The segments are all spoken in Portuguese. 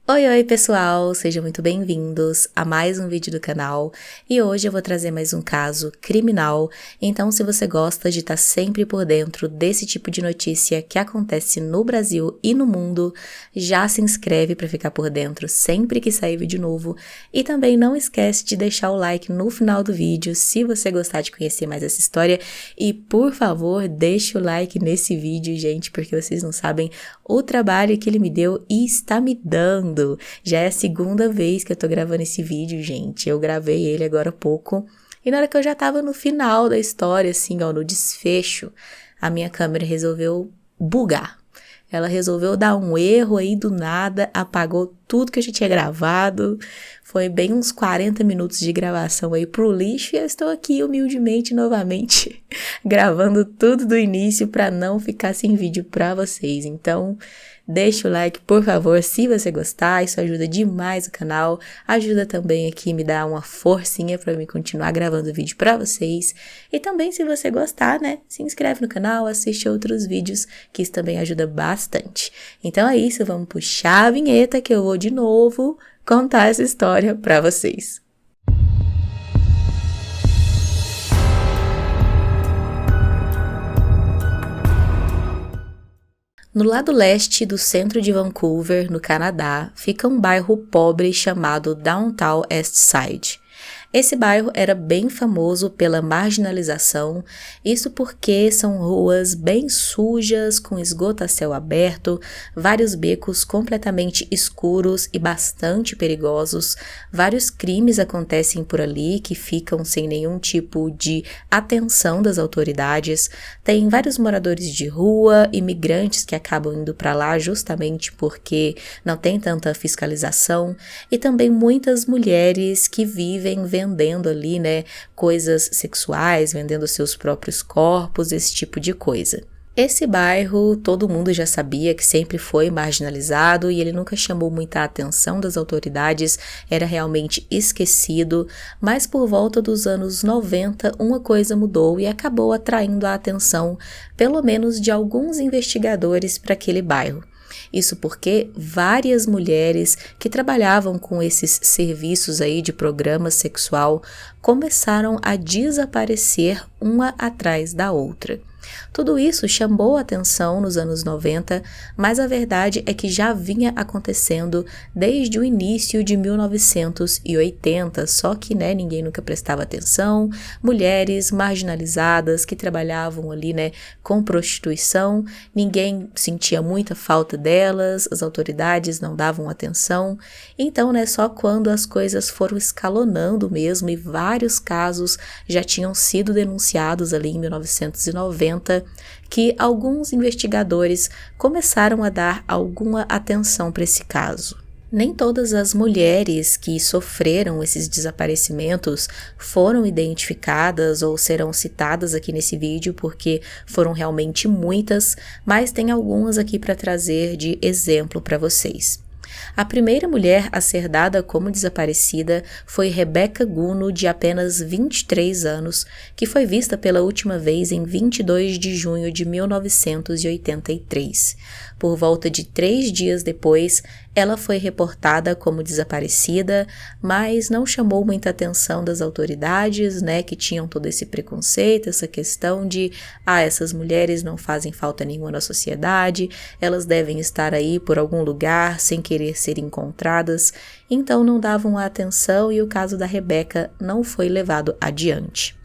Oi pessoal, sejam muito bem-vindos a mais um vídeo do canal e hoje eu vou trazer mais um caso criminal, então se você gosta de estar sempre por dentro desse tipo de notícia que acontece no Brasil e no mundo, já se inscreve para ficar por dentro sempre que sair vídeo novo e também não esquece de deixar o like no final do vídeo se você gostar de conhecer mais essa história e por favor deixe o like nesse vídeo, gente, porque vocês não sabem o trabalho que ele me deu e está me dando. Já é a segunda vez que eu tô gravando esse vídeo, gente. Eu gravei ele agora há pouco. E na hora que eu já tava no final da história, assim, ó, no desfecho, a minha câmera resolveu bugar. Ela resolveu dar um erro aí do nada, apagou tudo que eu já tinha gravado. Foi bem uns 40 minutos de gravação aí pro lixo e eu estou aqui humildemente novamente gravando tudo do início para não ficar sem vídeo para vocês. Então, deixa o like, por favor, se você gostar, isso ajuda demais o canal, ajuda também aqui, me dá uma forcinha para mim continuar gravando vídeo para vocês. E também, se você gostar, né, se inscreve no canal, assiste outros vídeos, que isso também ajuda bastante. Então é isso, vamos puxar a vinheta que eu vou de novo contar essa história para vocês. No lado leste do centro de Vancouver, no Canadá, fica um bairro pobre chamado Downtown East Side. Esse bairro era bem famoso pela marginalização, isso porque são ruas bem sujas, com esgoto a céu aberto, vários becos completamente escuros e bastante perigosos, vários crimes acontecem por ali que ficam sem nenhum tipo de atenção das autoridades, tem vários moradores de rua, imigrantes que acabam indo para lá justamente porque não tem tanta fiscalização, e também muitas mulheres que vivem vendendo ali, né, coisas sexuais, vendendo seus próprios corpos, esse tipo de coisa. Esse bairro, todo mundo já sabia que sempre foi marginalizado e ele nunca chamou muita atenção das autoridades, era realmente esquecido, mas por volta dos anos 90 uma coisa mudou e acabou atraindo a atenção, pelo menos de alguns investigadores para aquele bairro. Isso porque várias mulheres que trabalhavam com esses serviços aí de programa sexual começaram a desaparecer uma atrás da outra. Tudo isso chamou a atenção nos anos 90, mas a verdade é que já vinha acontecendo desde o início de 1980, só que ninguém nunca prestava atenção, mulheres marginalizadas que trabalhavam ali com prostituição, ninguém sentia muita falta delas, as autoridades não davam atenção, então só quando as coisas foram escalonando mesmo e vários casos já tinham sido denunciados ali em 1990, que alguns investigadores começaram a dar alguma atenção para esse caso. Nem todas as mulheres que sofreram esses desaparecimentos foram identificadas ou serão citadas aqui nesse vídeo, porque foram realmente muitas, mas tem algumas aqui para trazer de exemplo para vocês. A primeira mulher a ser dada como desaparecida foi Rebecca Guno, de apenas 23 anos, que foi vista pela última vez em 22 de junho de 1983. Por volta de 3 dias depois, ela foi reportada como desaparecida, mas não chamou muita atenção das autoridades, que tinham todo esse preconceito, essa questão de, essas mulheres não fazem falta nenhuma na sociedade, elas devem estar aí por algum lugar sem querer ser encontradas, então não davam a atenção e o caso da Rebecca não foi levado adiante.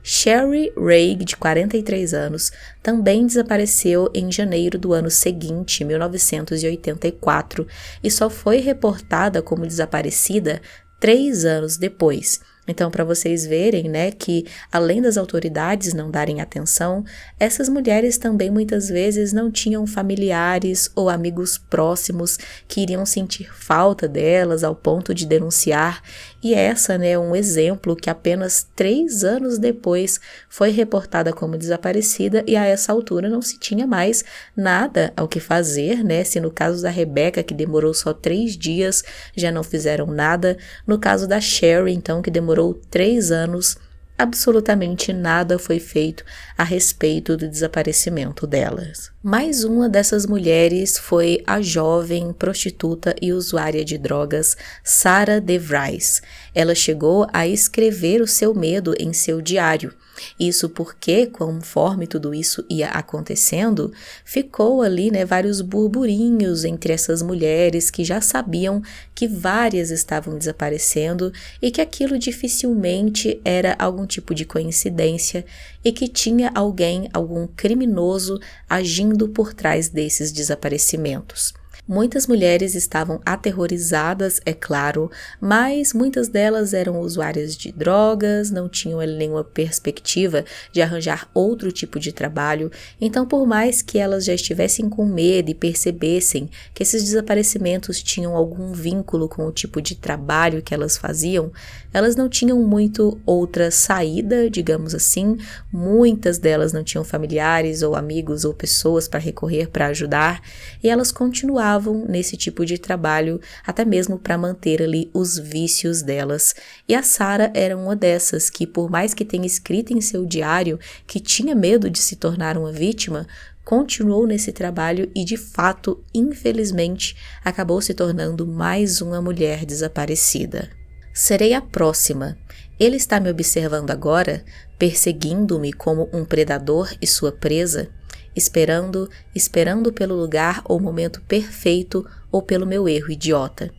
Sherry Reig, de 43 anos, também desapareceu em janeiro do ano seguinte, 1984, e só foi reportada como desaparecida 3 anos depois. Então, para vocês verem, que além das autoridades não darem atenção, essas mulheres também muitas vezes não tinham familiares ou amigos próximos que iriam sentir falta delas ao ponto de denunciar. E essa, é um exemplo que apenas 3 anos depois foi reportada como desaparecida e a essa altura não se tinha mais nada ao que fazer, se no caso da Rebecca, que demorou só 3 dias, já não fizeram nada, no caso da Sherry, então, que demorou 3 anos, absolutamente nada foi feito a respeito do desaparecimento delas. Mais uma dessas mulheres foi a jovem prostituta e usuária de drogas Sarah DeVries. Ela chegou a escrever o seu medo em seu diário. Isso porque, conforme tudo isso ia acontecendo, ficou ali, vários burburinhos entre essas mulheres que já sabiam que várias estavam desaparecendo e que aquilo dificilmente era algum tipo de coincidência e que tinha alguém, algum criminoso, agindo por trás desses desaparecimentos. Muitas mulheres estavam aterrorizadas, é claro, mas muitas delas eram usuárias de drogas, não tinham nenhuma perspectiva de arranjar outro tipo de trabalho. Então, por mais que elas já estivessem com medo e percebessem que esses desaparecimentos tinham algum vínculo com o tipo de trabalho que elas faziam, elas não tinham muito outra saída, digamos assim. Muitas delas não tinham familiares ou amigos ou pessoas para recorrer para ajudar, e elas continuavam nesse tipo de trabalho, até mesmo para manter ali os vícios delas. E a Sarah era uma dessas que, por mais que tenha escrito em seu diário que tinha medo de se tornar uma vítima, continuou nesse trabalho e, de fato, infelizmente, acabou se tornando mais uma mulher desaparecida. Serei a próxima. Ele está me observando agora, perseguindo-me como um predador e sua presa, esperando pelo lugar ou momento perfeito ou pelo meu erro idiota.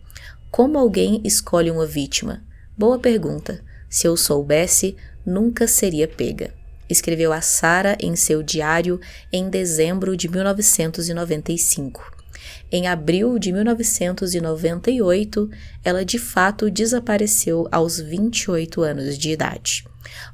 Como alguém escolhe uma vítima? Boa pergunta. Se eu soubesse, nunca seria pega. Escreveu a Sarah em seu diário em dezembro de 1995. Em abril de 1998, ela de fato desapareceu aos 28 anos de idade.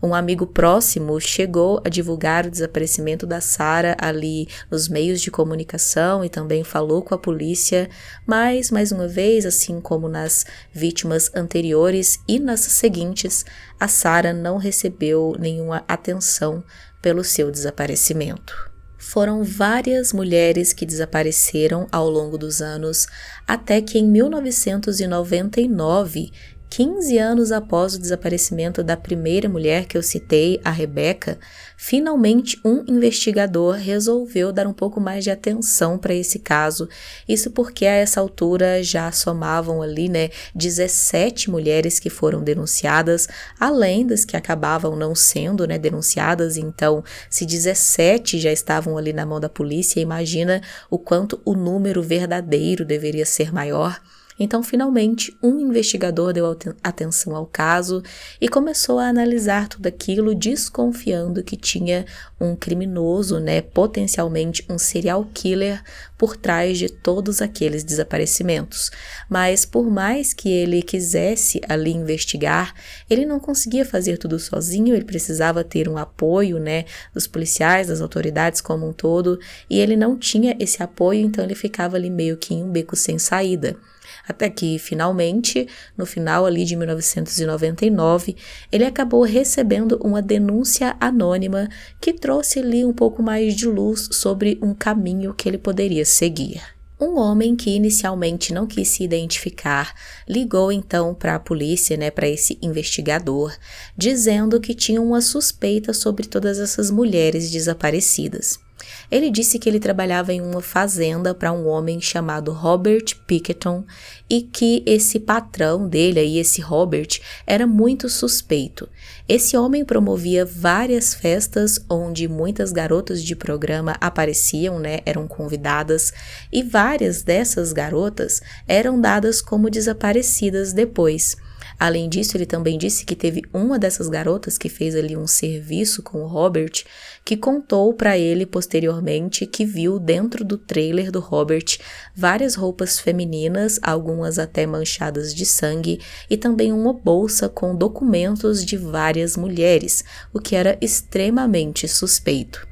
Um amigo próximo chegou a divulgar o desaparecimento da Sarah ali nos meios de comunicação e também falou com a polícia, mas, mais uma vez, assim como nas vítimas anteriores e nas seguintes, a Sarah não recebeu nenhuma atenção pelo seu desaparecimento. Foram várias mulheres que desapareceram ao longo dos anos, até que em 1999, 15 anos após o desaparecimento da primeira mulher que eu citei, a Rebecca, finalmente um investigador resolveu dar um pouco mais de atenção para esse caso. Isso porque a essa altura já somavam ali, 17 mulheres que foram denunciadas, além das que acabavam não sendo, denunciadas. Então, se 17 já estavam ali na mão da polícia, imagina o quanto o número verdadeiro deveria ser maior. Então, finalmente, um investigador deu atenção ao caso e começou a analisar tudo aquilo, desconfiando que tinha um criminoso, potencialmente um serial killer por trás de todos aqueles desaparecimentos. Mas, por mais que ele quisesse ali investigar, ele não conseguia fazer tudo sozinho, ele precisava ter um apoio, dos policiais, das autoridades como um todo, e ele não tinha esse apoio, então ele ficava ali meio que em um beco sem saída. Até que, finalmente, no final ali de 1999, ele acabou recebendo uma denúncia anônima que trouxe ali um pouco mais de luz sobre um caminho que ele poderia seguir. Um homem que inicialmente não quis se identificar ligou então para a polícia, para esse investigador, dizendo que tinha uma suspeita sobre todas essas mulheres desaparecidas. Ele disse que ele trabalhava em uma fazenda para um homem chamado Robert Picketon e que esse patrão dele, esse Robert, era muito suspeito. Esse homem promovia várias festas onde muitas garotas de programa apareciam, eram convidadas, e várias dessas garotas eram dadas como desaparecidas depois. Além disso, ele também disse que teve uma dessas garotas que fez ali um serviço com o Robert, que contou para ele posteriormente que viu dentro do trailer do Robert várias roupas femininas, algumas até manchadas de sangue, e também uma bolsa com documentos de várias mulheres, o que era extremamente suspeito.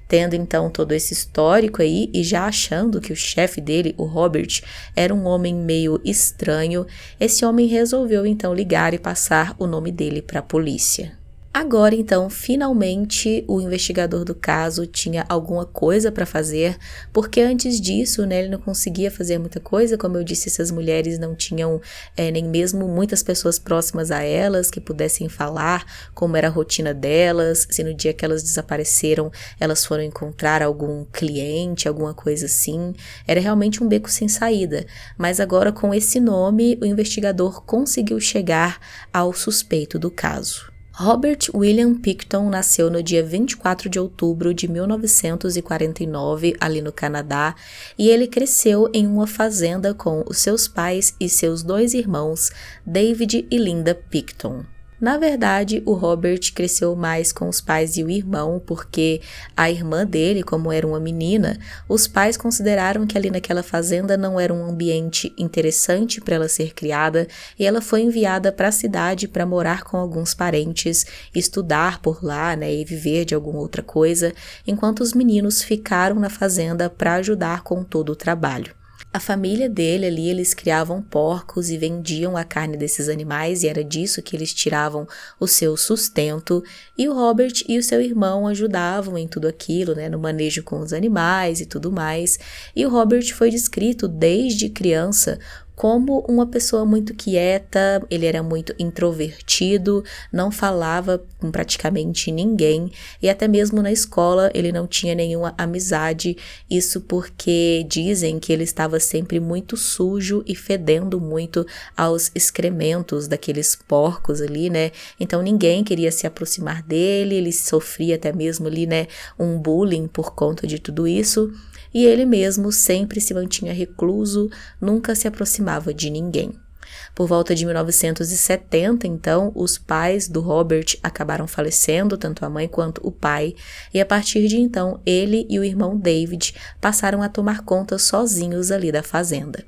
Tendo então todo esse histórico aí e já achando que o chefe dele, o Robert, era um homem meio estranho, esse homem resolveu então ligar e passar o nome dele para a polícia. Agora, então, finalmente o investigador do caso tinha alguma coisa para fazer, porque antes disso, né, ele não conseguia fazer muita coisa. Como eu disse, essas mulheres não tinham nem mesmo muitas pessoas próximas a elas que pudessem falar como era a rotina delas, se no dia que elas desapareceram, elas foram encontrar algum cliente, alguma coisa assim. Era realmente um beco sem saída. Mas agora, com esse nome, o investigador conseguiu chegar ao suspeito do caso. Robert William Pickton nasceu no dia 24 de outubro de 1949, ali no Canadá, e ele cresceu em uma fazenda com os seus pais e seus 2 irmãos, David e Linda Pickton. Na verdade, o Robert cresceu mais com os pais e o irmão, porque a irmã dele, como era uma menina, os pais consideraram que ali naquela fazenda não era um ambiente interessante para ela ser criada, e ela foi enviada para a cidade para morar com alguns parentes, estudar por lá, né, e viver de alguma outra coisa, enquanto os meninos ficaram na fazenda para ajudar com todo o trabalho. A família dele ali, eles criavam porcos e vendiam a carne desses animais, e era disso que eles tiravam o seu sustento, e o Robert e o seu irmão ajudavam em tudo aquilo, né, no manejo com os animais e tudo mais. E o Robert foi descrito desde criança como uma pessoa muito quieta, ele era muito introvertido, não falava com praticamente ninguém, e até mesmo na escola ele não tinha nenhuma amizade, isso porque dizem que ele estava sempre muito sujo e fedendo muito aos excrementos daqueles porcos ali, né? Então ninguém queria se aproximar dele, ele sofria até mesmo ali, né, um bullying por conta de tudo isso. E ele mesmo sempre se mantinha recluso, nunca se aproximava de ninguém. Por volta de 1970, então, os pais do Robert acabaram falecendo, tanto a mãe quanto o pai, e a partir de então, ele e o irmão David passaram a tomar conta sozinhos ali da fazenda.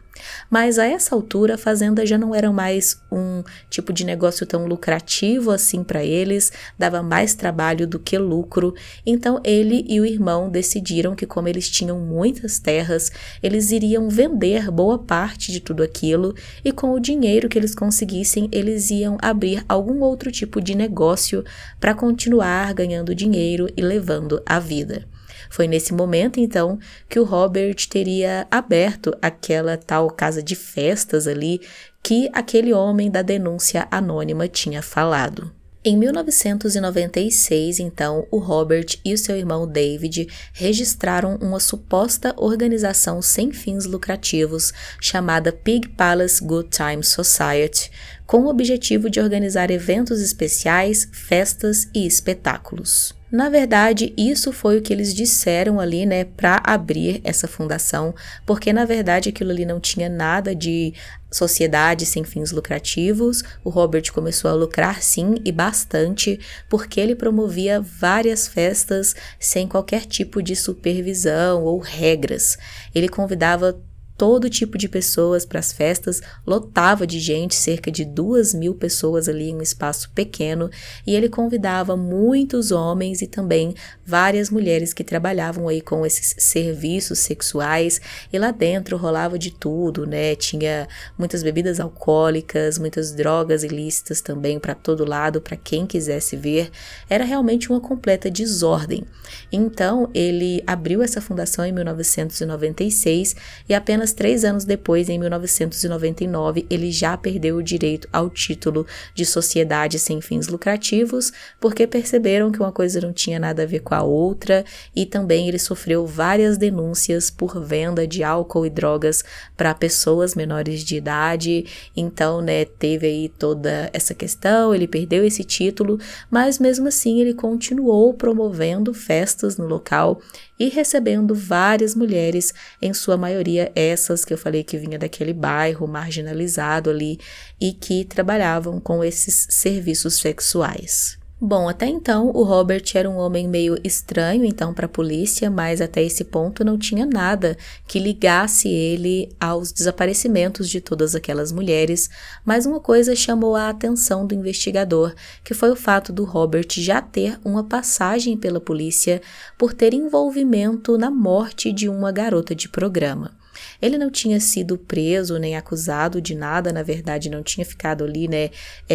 Mas a essa altura a fazenda já não era mais um tipo de negócio tão lucrativo assim para eles, dava mais trabalho do que lucro, então ele e o irmão decidiram que, como eles tinham muitas terras, eles iriam vender boa parte de tudo aquilo, e com o dinheiro que eles conseguissem, eles iam abrir algum outro tipo de negócio para continuar ganhando dinheiro e levando a vida. Foi nesse momento, então, que o Robert teria aberto aquela tal casa de festas ali que aquele homem da denúncia anônima tinha falado. Em 1996, então, o Robert e o seu irmão David registraram uma suposta organização sem fins lucrativos chamada Pig Palace Good Time Society, com o objetivo de organizar eventos especiais, festas e espetáculos. Na verdade, isso foi o que eles disseram ali, né, para abrir essa fundação, porque na verdade aquilo ali não tinha nada de sociedade sem fins lucrativos. O Robert começou a lucrar sim, e bastante, porque ele promovia várias festas sem qualquer tipo de supervisão ou regras. Ele convidava todo tipo de pessoas para as festas, lotava de gente, cerca de 2.000 pessoas ali em um espaço pequeno, e ele convidava muitos homens e também várias mulheres que trabalhavam aí com esses serviços sexuais, e lá dentro rolava de tudo, né? Tinha muitas bebidas alcoólicas, muitas drogas ilícitas também para todo lado, para quem quisesse ver. Era realmente uma completa desordem. Então, ele abriu essa fundação em 1996, e apenas 3 anos depois, em 1999, ele já perdeu o direito ao título de sociedade sem fins lucrativos, porque perceberam que uma coisa não tinha nada a ver com a outra, e também ele sofreu várias denúncias por venda de álcool e drogas para pessoas menores de idade. Então, né, teve aí toda essa questão, ele perdeu esse título, mas mesmo assim ele continuou promovendo festas no local e recebendo várias mulheres, em sua maioria essas que eu falei que vinha daquele bairro marginalizado ali e que trabalhavam com esses serviços sexuais. Bom, até então o Robert era um homem meio estranho então para a polícia, mas até esse ponto não tinha nada que ligasse ele aos desaparecimentos de todas aquelas mulheres, mas uma coisa chamou a atenção do investigador, que foi o fato do Robert já ter uma passagem pela polícia por ter envolvimento na morte de uma garota de programa. Ele não tinha sido preso nem acusado de nada, na verdade não tinha ficado ali, né,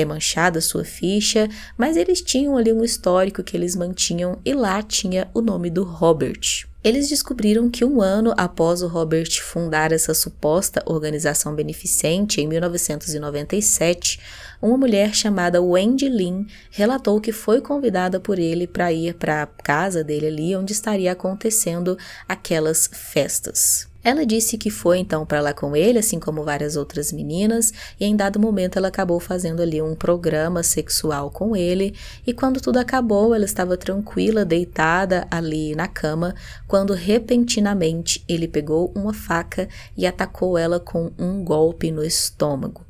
manchada a sua ficha, mas eles tinham ali um histórico que eles mantinham e lá tinha o nome do Robert. Eles descobriram que 1 ano após o Robert fundar essa suposta organização beneficente, em 1997, uma mulher chamada Wendy Lynn relatou que foi convidada por ele para ir para a casa dele ali, onde estaria acontecendo aquelas festas. Ela disse que foi então para lá com ele, assim como várias outras meninas, e em dado momento ela acabou fazendo ali um programa sexual com ele, e quando tudo acabou, ela estava tranquila, deitada ali na cama, quando repentinamente ele pegou uma faca e atacou ela com um golpe no estômago.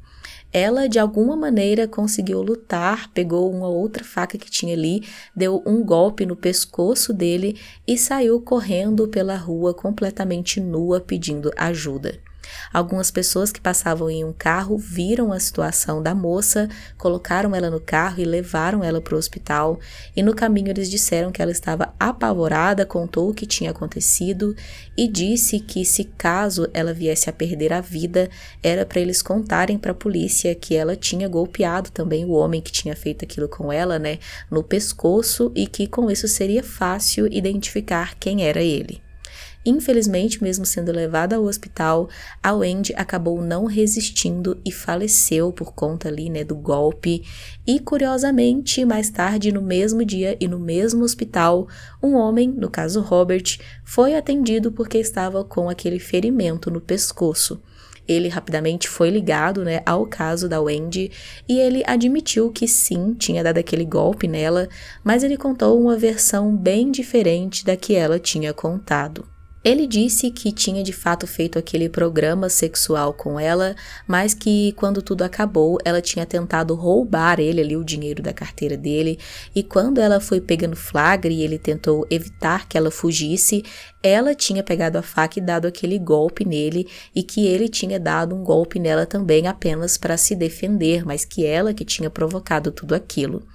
Ela, de alguma maneira, conseguiu lutar, pegou uma outra faca que tinha ali, deu um golpe no pescoço dele e saiu correndo pela rua completamente nua pedindo ajuda. Algumas pessoas que passavam em um carro viram a situação da moça, colocaram ela no carro e levaram ela para o hospital, e no caminho eles disseram que ela estava apavorada, contou o que tinha acontecido e disse que se caso ela viesse a perder a vida, era para eles contarem para a polícia que ela tinha golpeado também o homem que tinha feito aquilo com ela, né, no pescoço, e que com isso seria fácil identificar quem era ele. Infelizmente, mesmo sendo levada ao hospital, a Wendy acabou não resistindo e faleceu por conta ali, né, do golpe. E curiosamente, mais tarde, no mesmo dia e no mesmo hospital, um homem, no caso Robert, foi atendido porque estava com aquele ferimento no pescoço. Ele rapidamente foi ligado, né, ao caso da Wendy e ele admitiu que sim, tinha dado aquele golpe nela, mas ele contou uma versão bem diferente da que ela tinha contado. Ele disse que tinha de fato feito aquele programa sexual com ela, mas que quando tudo acabou, ela tinha tentado roubar ele ali, o dinheiro da carteira dele, e quando ela foi pega no flagra e ele tentou evitar que ela fugisse, ela tinha pegado a faca e dado aquele golpe nele, e que ele tinha dado um golpe nela também apenas para se defender, mas que ela que tinha provocado tudo aquilo.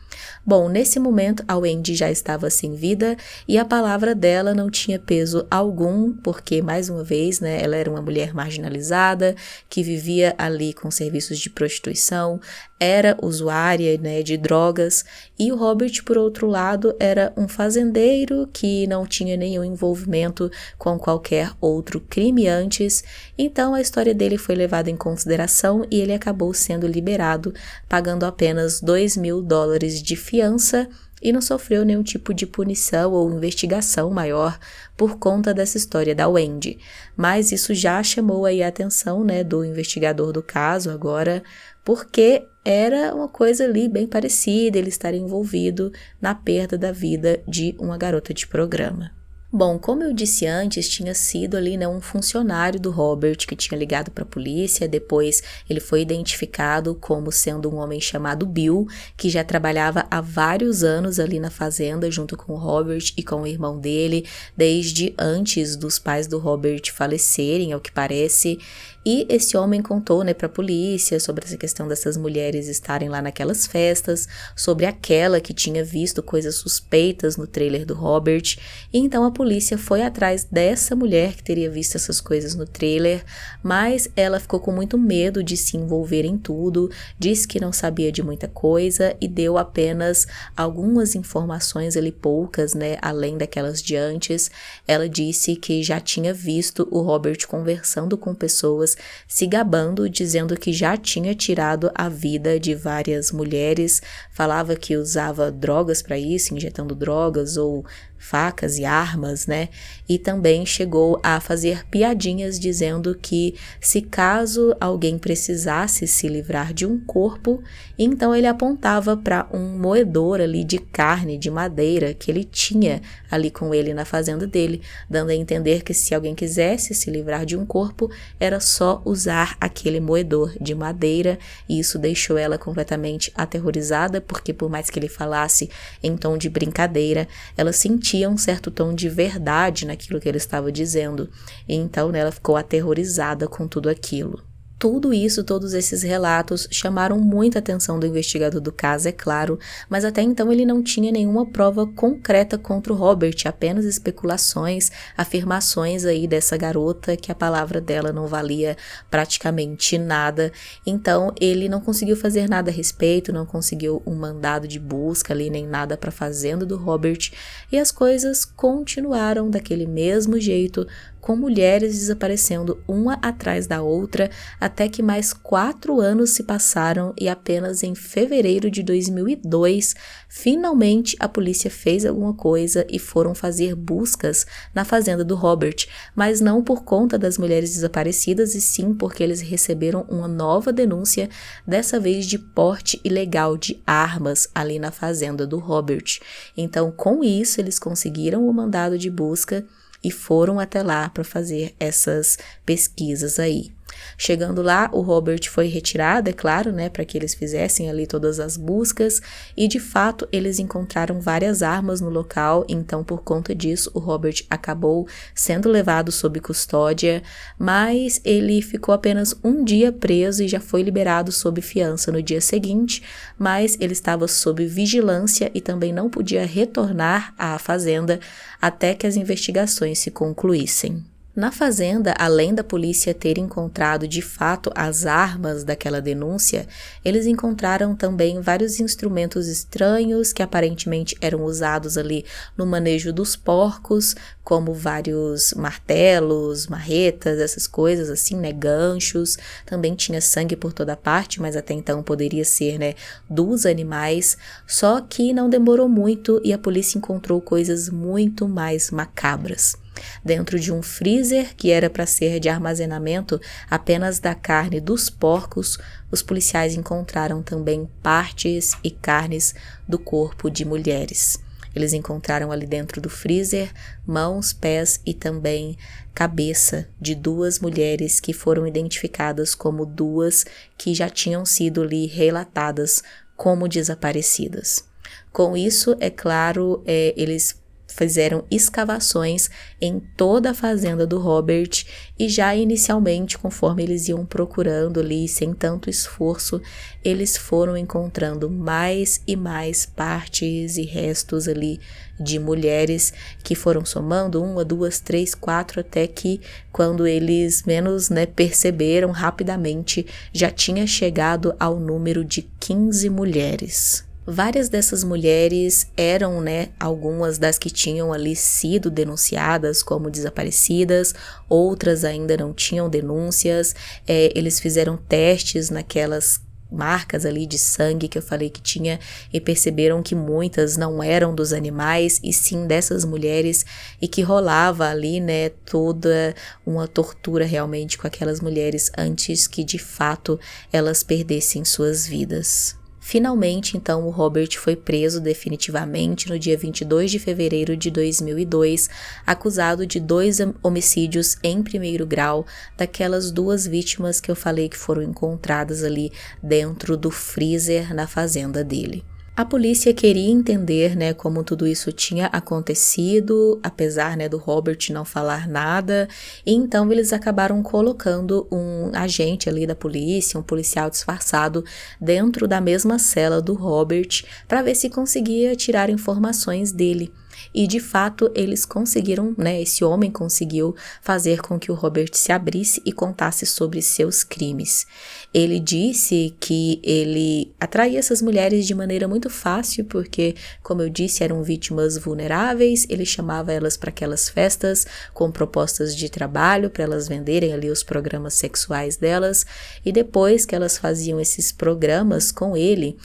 Bom, nesse momento a Wendy já estava sem vida e a palavra dela não tinha peso algum, porque, mais uma vez, né, ela era uma mulher marginalizada, que vivia ali com serviços de prostituição, era usuária, né, de drogas, e o Robert, por outro lado, era um fazendeiro que não tinha nenhum envolvimento com qualquer outro crime antes, então a história dele foi levada em consideração e ele acabou sendo liberado, pagando apenas $2.000 de fiança e não sofreu nenhum tipo de punição ou investigação maior por conta dessa história da Wendy. Mas isso já chamou aí a atenção, né, do investigador do caso agora, porque era uma coisa ali bem parecida, ele estar envolvido na perda da vida de uma garota de programa. Bom, como eu disse antes, tinha sido ali, né, um funcionário do Robert que tinha ligado para a polícia. Depois ele foi identificado como sendo um homem chamado Bill, que já trabalhava há vários anos ali na fazenda junto com o Robert e com o irmão dele, desde antes dos pais do Robert falecerem, ao que parece. E esse homem contou, né, para a polícia sobre essa questão dessas mulheres estarem lá naquelas festas, sobre aquela que tinha visto coisas suspeitas no trailer do Robert. E então a polícia foi atrás dessa mulher que teria visto essas coisas no trailer, mas ela ficou com muito medo de se envolver em tudo, disse que não sabia de muita coisa e deu apenas algumas informações ali, poucas, né, além daquelas de antes. Ela disse que já tinha visto o Robert conversando com pessoas, se gabando, dizendo que já tinha tirado a vida de várias mulheres, falava que usava drogas para isso, injetando drogas ou facas e armas, né? E também chegou a fazer piadinhas dizendo que se caso alguém precisasse se livrar de um corpo, então ele apontava para um moedor ali de carne, de madeira, que ele tinha ali com ele na fazenda dele, dando a entender que se alguém quisesse se livrar de um corpo, era só usar aquele moedor de madeira, e isso deixou ela completamente aterrorizada, porque por mais que ele falasse em tom de brincadeira, ela sentia um certo tom de verdade naquilo que ele estava dizendo. E então, né, ela ficou aterrorizada com tudo aquilo. Tudo isso, todos esses relatos chamaram muita atenção do investigador do caso, é claro, mas até então ele não tinha nenhuma prova concreta contra o Robert, apenas especulações, afirmações aí dessa garota que a palavra dela não valia praticamente nada. Então ele não conseguiu fazer nada a respeito, não conseguiu um mandado de busca ali, nem nada para a fazenda do Robert, e as coisas continuaram daquele mesmo jeito, com mulheres desaparecendo uma atrás da outra, até que mais 4 anos se passaram e apenas em fevereiro de 2002, finalmente a polícia fez alguma coisa e foram fazer buscas na fazenda do Robert, mas não por conta das mulheres desaparecidas, e sim porque eles receberam uma nova denúncia, dessa vez de porte ilegal de armas ali na fazenda do Robert. Então, com isso, eles conseguiram o mandado de busca e foram até lá para fazer essas pesquisas aí. Chegando lá, o Robert foi retirado, é claro, né, para que eles fizessem ali todas as buscas, e de fato eles encontraram várias armas no local, então por conta disso o Robert acabou sendo levado sob custódia, mas ele ficou apenas um dia preso e já foi liberado sob fiança no dia seguinte, mas ele estava sob vigilância e também não podia retornar à fazenda até que as investigações se concluíssem. Na fazenda, além da polícia ter encontrado de fato as armas daquela denúncia, eles encontraram também vários instrumentos estranhos que aparentemente eram usados ali no manejo dos porcos, como vários martelos, marretas, essas coisas assim, né, ganchos. Também tinha sangue por toda parte, mas até então poderia ser, né, dos animais. Só que não demorou muito e a polícia encontrou coisas muito mais macabras. Dentro de um freezer que era para ser de armazenamento apenas da carne dos porcos, os policiais encontraram também partes e carnes do corpo de mulheres. Eles encontraram ali dentro do freezer mãos, pés e também cabeça de 2 mulheres que foram identificadas como 2 que já tinham sido ali relatadas como desaparecidas. Com isso, é claro, eles fizeram escavações em toda a fazenda do Robert e já inicialmente, conforme eles iam procurando ali, sem tanto esforço, eles foram encontrando mais e mais partes e restos ali de mulheres que foram somando 1, 2, 3, 4, até que quando eles menos, né, perceberam rapidamente, já tinha chegado ao número de 15 mulheres. Várias dessas mulheres eram, né, algumas das que tinham ali sido denunciadas como desaparecidas, outras ainda não tinham denúncias. Eles fizeram testes naquelas marcas ali de sangue que eu falei que tinha e perceberam que muitas não eram dos animais e sim dessas mulheres, e que rolava ali, né, toda uma tortura realmente com aquelas mulheres antes que de fato elas perdessem suas vidas. Finalmente, então, o Robert foi preso definitivamente no dia 22 de fevereiro de 2002, acusado de 2 homicídios em primeiro grau daquelas 2 vítimas que eu falei que foram encontradas ali dentro do freezer na fazenda dele. A polícia queria entender, né, como tudo isso tinha acontecido, apesar, né, do Robert não falar nada, e então eles acabaram colocando um agente ali da polícia, um policial disfarçado, dentro da mesma cela do Robert, para ver se conseguia tirar informações dele. E de fato eles conseguiram, né, esse homem conseguiu fazer com que o Robert se abrisse e contasse sobre seus crimes. Ele disse que ele atraía essas mulheres de maneira muito fácil porque, como eu disse, eram vítimas vulneráveis, ele chamava elas para aquelas festas com propostas de trabalho para elas venderem ali os programas sexuais delas, e depois que elas faziam esses programas com ele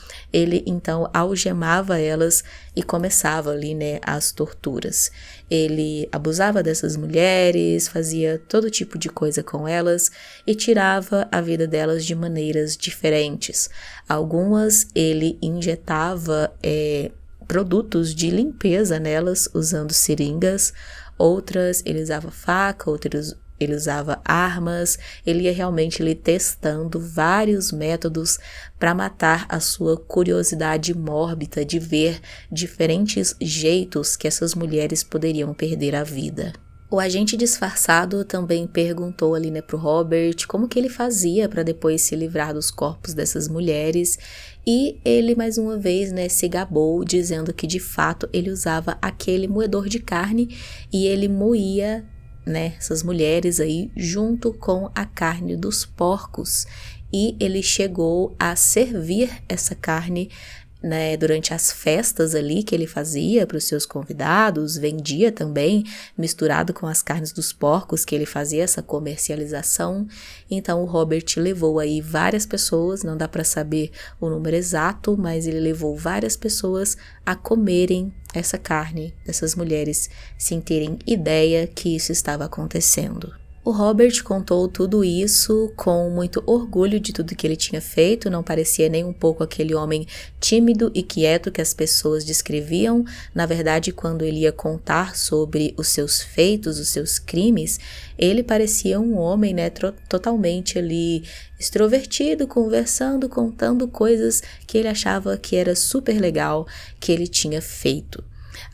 então algemava elas e começava ali, né, as torturas. Ele abusava dessas mulheres, fazia todo tipo de coisa com elas e tirava a vida delas de maneiras diferentes. Algumas ele injetava produtos de limpeza nelas usando seringas, outras ele usava faca, outras ele usava armas, ele ia realmente ali testando vários métodos para matar a sua curiosidade mórbida de ver diferentes jeitos que essas mulheres poderiam perder a vida. O agente disfarçado também perguntou ali, né, pro Robert como que ele fazia para depois se livrar dos corpos dessas mulheres, e ele mais uma vez, né, se gabou dizendo que de fato ele usava aquele moedor de carne e ele moía, né, essas mulheres aí junto com a carne dos porcos, e ele chegou a servir essa carne, né, durante as festas ali que ele fazia para os seus convidados, vendia também misturado com as carnes dos porcos, que ele fazia essa comercialização. Então o Robert levou aí várias pessoas, não dá para saber o número exato, mas ele levou várias pessoas a comerem essa carne dessas mulheres sem terem ideia que isso estava acontecendo. O Robert contou tudo isso com muito orgulho de tudo que ele tinha feito, não parecia nem um pouco aquele homem tímido e quieto que as pessoas descreviam. Na verdade, quando ele ia contar sobre os seus feitos, os seus crimes, ele parecia um homem, né, totalmente ali extrovertido, conversando, contando coisas que ele achava que era super legal que ele tinha feito.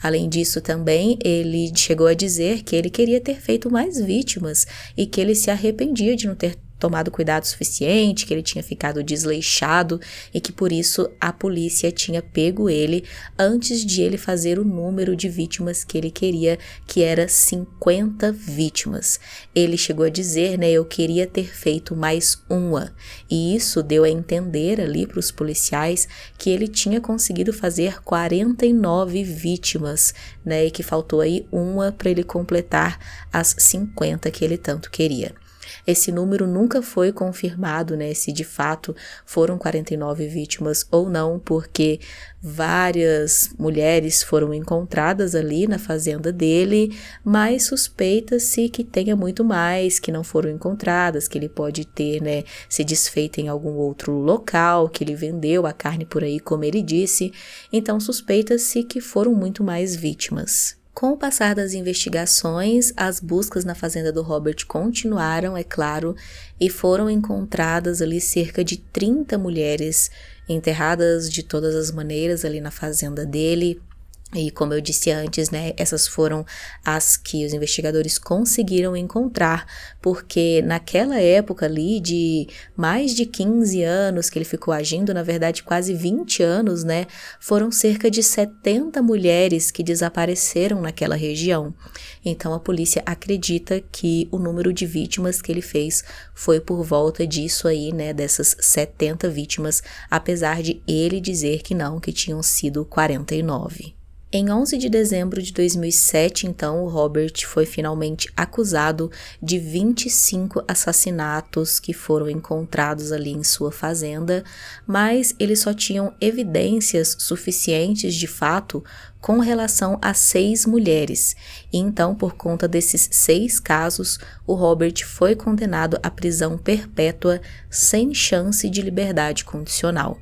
Além disso também, ele chegou a dizer que ele queria ter feito mais vítimas e que ele se arrependia de não ter tomado cuidado suficiente, que ele tinha ficado desleixado e que por isso a polícia tinha pego ele antes de ele fazer o número de vítimas que ele queria, que era 50 vítimas. Ele chegou a dizer, né, eu queria ter feito mais uma, e isso deu a entender ali para os policiais que ele tinha conseguido fazer 49 vítimas, né, e que faltou aí uma para ele completar as 50 que ele tanto queria. Esse número nunca foi confirmado, né, se de fato foram 49 vítimas ou não, porque várias mulheres foram encontradas ali na fazenda dele, mas suspeita-se que tenha muito mais que não foram encontradas, que ele pode ter, né, se desfeito em algum outro local, que ele vendeu a carne por aí, como ele disse. Então suspeita-se que foram muito mais vítimas. Com o passar das investigações, as buscas na fazenda do Robert continuaram, é claro, e foram encontradas ali cerca de 30 mulheres enterradas de todas as maneiras ali na fazenda dele. E como eu disse antes, né, essas foram as que os investigadores conseguiram encontrar, porque naquela época ali de mais de 15 anos que ele ficou agindo, na verdade quase 20 anos, né, foram cerca de 70 mulheres que desapareceram naquela região. Então a polícia acredita que o número de vítimas que ele fez foi por volta disso aí, né, dessas 70 vítimas, apesar de ele dizer que não, que tinham sido 49. Em 11 de dezembro de 2007, então, o Robert foi finalmente acusado de 25 assassinatos que foram encontrados ali em sua fazenda, mas eles só tinham evidências suficientes de fato com relação a 6 mulheres. E então, por conta desses 6 casos, o Robert foi condenado à prisão perpétua sem chance de liberdade condicional.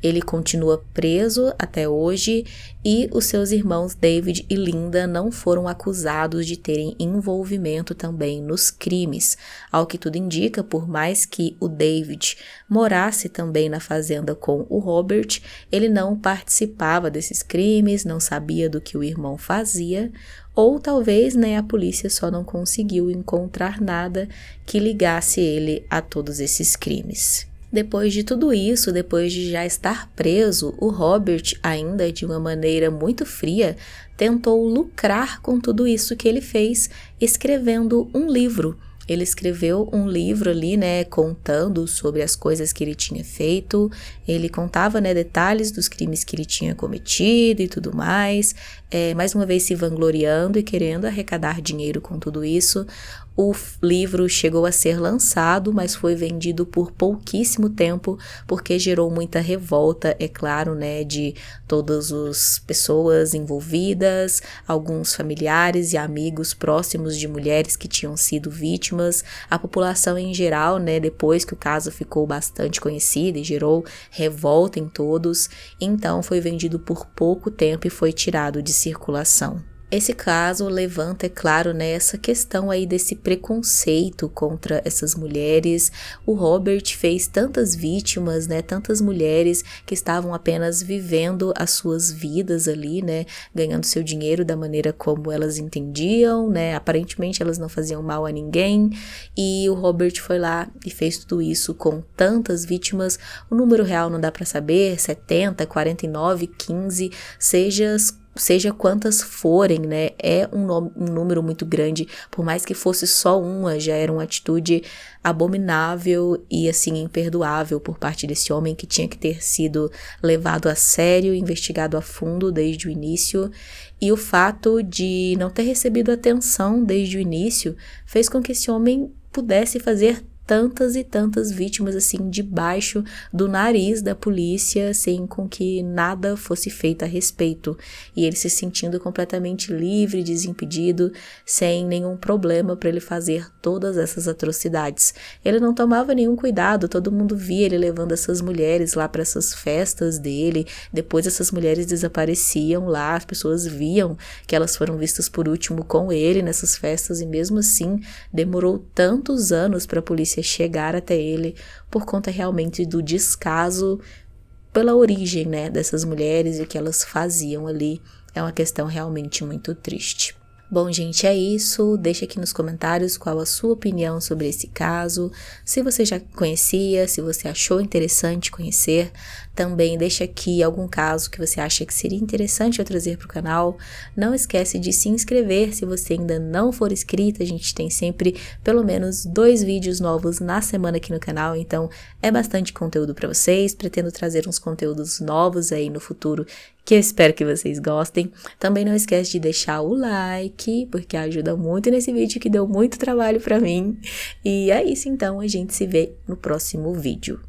Ele continua preso até hoje e os seus irmãos David e Linda não foram acusados de terem envolvimento também nos crimes. Ao que tudo indica, por mais que o David morasse também na fazenda com o Robert, ele não participava desses crimes, não sabia do que o irmão fazia, ou talvez, né, a polícia só não conseguiu encontrar nada que ligasse ele a todos esses crimes. Depois de tudo isso, depois de já estar preso, o Robert, ainda de uma maneira muito fria, tentou lucrar com tudo isso que ele fez, escrevendo um livro. Ele escreveu um livro ali, né, contando sobre as coisas que ele tinha feito. Ele contava, né, detalhes dos crimes que ele tinha cometido e tudo mais. Mais uma vez se vangloriando e querendo arrecadar dinheiro com tudo isso. O livro chegou a ser lançado, mas foi vendido por pouquíssimo tempo, porque gerou muita revolta, é claro, né, de todas as pessoas envolvidas, alguns familiares e amigos próximos de mulheres que tinham sido vítimas, a população em geral, né, depois que o caso ficou bastante conhecido e gerou revolta em todos, então foi vendido por pouco tempo e foi tirado de circulação. Esse caso levanta, é claro, né, essa questão aí desse preconceito contra essas mulheres. O Robert fez tantas vítimas, né, tantas mulheres que estavam apenas vivendo as suas vidas ali, né, ganhando seu dinheiro da maneira como elas entendiam, né, aparentemente elas não faziam mal a ninguém, e o Robert foi lá e fez tudo isso com tantas vítimas. O número real não dá para saber, 70, 49, 15, seja quantas forem, né, é um número muito grande. Por mais que fosse só uma, já era uma atitude abominável e, assim, imperdoável por parte desse homem, que tinha que ter sido levado a sério, investigado a fundo desde o início. E o fato de não ter recebido atenção desde o início fez com que esse homem pudesse fazer tantas e tantas vítimas, assim, debaixo do nariz da polícia, sem com que nada fosse feito a respeito. E ele se sentindo completamente livre, desimpedido, sem nenhum problema para ele fazer todas essas atrocidades. Ele não tomava nenhum cuidado, todo mundo via ele levando essas mulheres lá para essas festas dele, depois essas mulheres desapareciam lá, as pessoas viam que elas foram vistas por último com ele nessas festas, e mesmo assim demorou tantos anos para a polícia chegar até ele, por conta realmente do descaso pela origem, né, dessas mulheres e o que elas faziam ali. É uma questão realmente muito triste. Bom, gente, é isso. Deixa aqui nos comentários qual a sua opinião sobre esse caso. Se você já conhecia, se você achou interessante conhecer, também deixa aqui algum caso que você acha que seria interessante eu trazer para o canal. Não esquece de se inscrever se você ainda não for inscrito. A gente tem sempre pelo menos 2 vídeos novos na semana aqui no canal, então é bastante conteúdo para vocês. Pretendo trazer uns conteúdos novos aí no futuro, que eu espero que vocês gostem. Também não esquece de deixar o like, porque ajuda muito nesse vídeo que deu muito trabalho pra mim. E é isso então, a gente se vê no próximo vídeo.